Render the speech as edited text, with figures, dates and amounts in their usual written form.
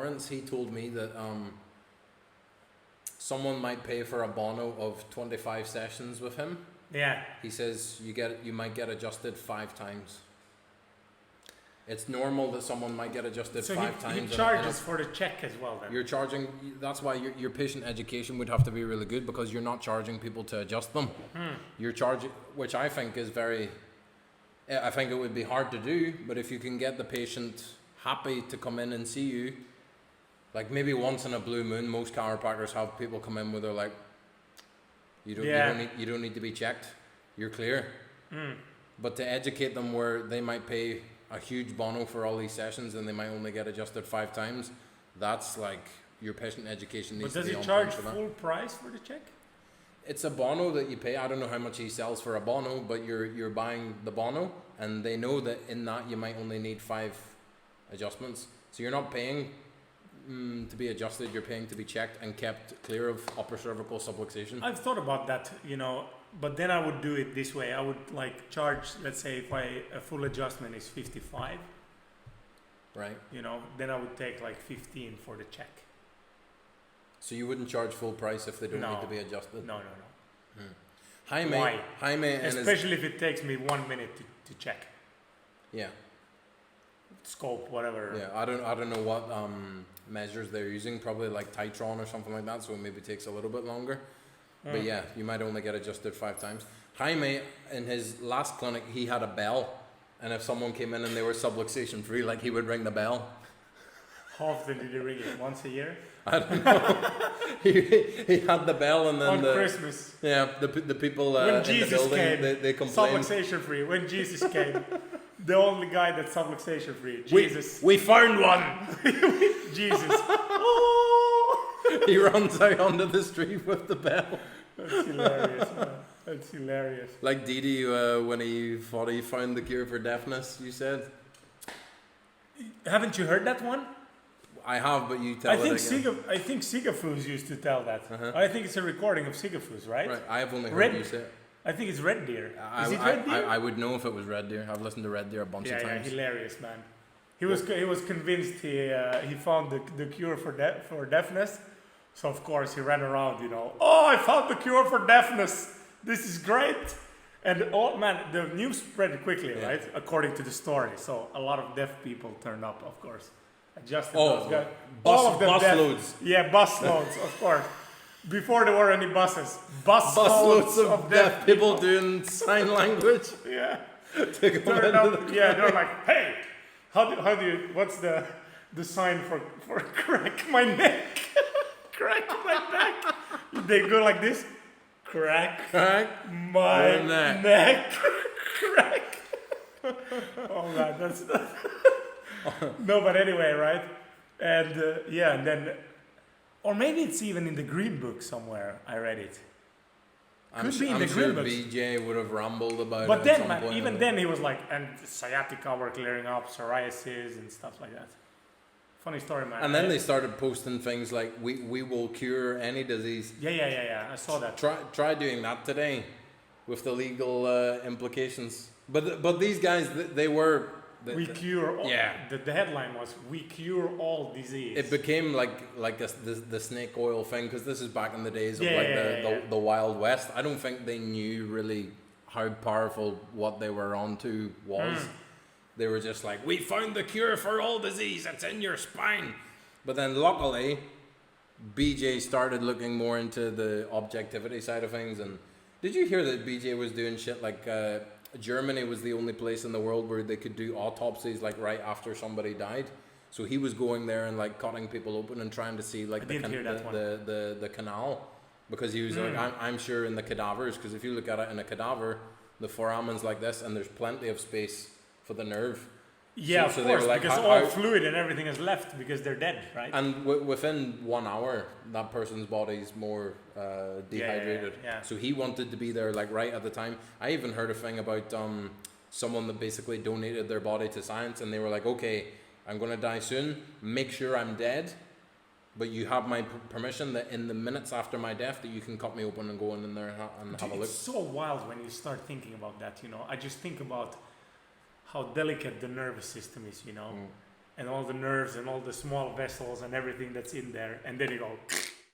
Lawrence, he told me that someone might pay for a Bono of 25 sessions with him. Yeah. He says you might get adjusted 5 times. It's normal that someone might get adjusted 5 times. He charges for the check as well then. You're charging, that's why your patient education would have to be really good, because you're not charging people to adjust them. You're charging, which I think is I think it would be hard to do, but if you can get the patient happy to come in and see you, like maybe once in a blue moon, most chiropractors have people come in where they're like, you don't need to be checked, you're clear. But to educate them where they might pay a huge Bono for all these sessions and they might only get adjusted 5 times, that's like your patient education needs to be on point for that. But does he charge full price for the check? It's a Bono that you pay. I don't know how much he sells for a Bono, but you're buying the Bono, and they know that in that you might only need 5 adjustments. So you're not paying to be adjusted, you're paying to be checked and kept clear of upper cervical subluxation. I've thought about that, but then I would do it this way. I would like charge, let's say if a full adjustment is 55, right? Then I would take like 15 for the check. So you wouldn't charge full price if they don't need to be adjusted? No. Jaime, especially if it takes me 1 minute to check. Yeah. Scope, whatever. Yeah, I don't know what measures they're using, probably like Titron or something like that, so it maybe takes a little bit longer. But yeah, you might only get adjusted 5 times. Jaime, in his last clinic, he had a bell, and if someone came in and they were subluxation free, like he would ring the bell. How often did he ring it? Once a year? I don't know. he had the bell, and then on Christmas. Yeah, the people when in Jesus the building, came, they complained. Subluxation free. When Jesus came, the only guy that's subluxation free. Jesus. We found one. Jesus. He runs out onto the street with the bell. That's hilarious, man. That's hilarious. Like Didi when he thought he found the cure for deafness, you said? Haven't you heard that one? I have, but you tell it again. I think Sigafus used to tell that. I think it's a recording of Sigafus, right? Right, I have only heard you say it. I think it's Red Deer. Is it Red Deer? I would know if it was Red Deer. I've listened to Red Deer a bunch of times. Yeah, hilarious, man. He was convinced he found the cure for deafness. So of course he ran around, oh, I found the cure for deafness. This is great. And the news spread quickly, right? According to the story. So a lot of deaf people turned up, of course. Adjusted those guys. All of them bus deaf. loads. Yeah, bus loads, of course. Before there were any buses. Bus loads of deaf people doing sign language. Yeah. Turned up. Yeah, they're like, hey, how do you, what's the sign for crack my neck? Crack my neck. They go like this. Crack my neck. Crack. Oh man, that's no, but anyway, right? And and then, or maybe it's even in the Green Book somewhere. I read it. I'm sure BJ would have rambled about it. But then, man, even then, he was like, and sciatica were clearing up, psoriasis and stuff like that. Funny story, man. And then they started posting things like, we will cure any disease. Yeah. I saw that. Try doing that today with the legal implications. But these guys, they were... we cure all... Yeah. The headline was, we cure all disease. It became like the snake oil thing, because this is back in the days of the Wild West. I don't think they knew really how powerful what they were onto was. They were just like, we found the cure for all disease, it's in your spine. But then luckily, BJ started looking more into the objectivity side of things. And did you hear that BJ was doing shit like Germany was the only place in the world where they could do autopsies like right after somebody died? So he was going there and like cutting people open and trying to see like the canal, because he was like, I'm sure in the cadavers, because if you look at it in a cadaver, the foramen's like this and there's plenty of space for the nerve. Yeah, so of course, like, because all fluid and everything is left because they're dead, right? And within 1 hour, that person's body's more dehydrated. Yeah. So he wanted to be there like right at the time. I even heard a thing about someone that basically donated their body to science, and they were like, okay, I'm going to die soon, make sure I'm dead, but you have my permission that in the minutes after my death that you can cut me open and go in there and have a look. It's so wild when you start thinking about that, I just think about how delicate the nervous system is, and all the nerves and all the small vessels and everything that's in there, and then you go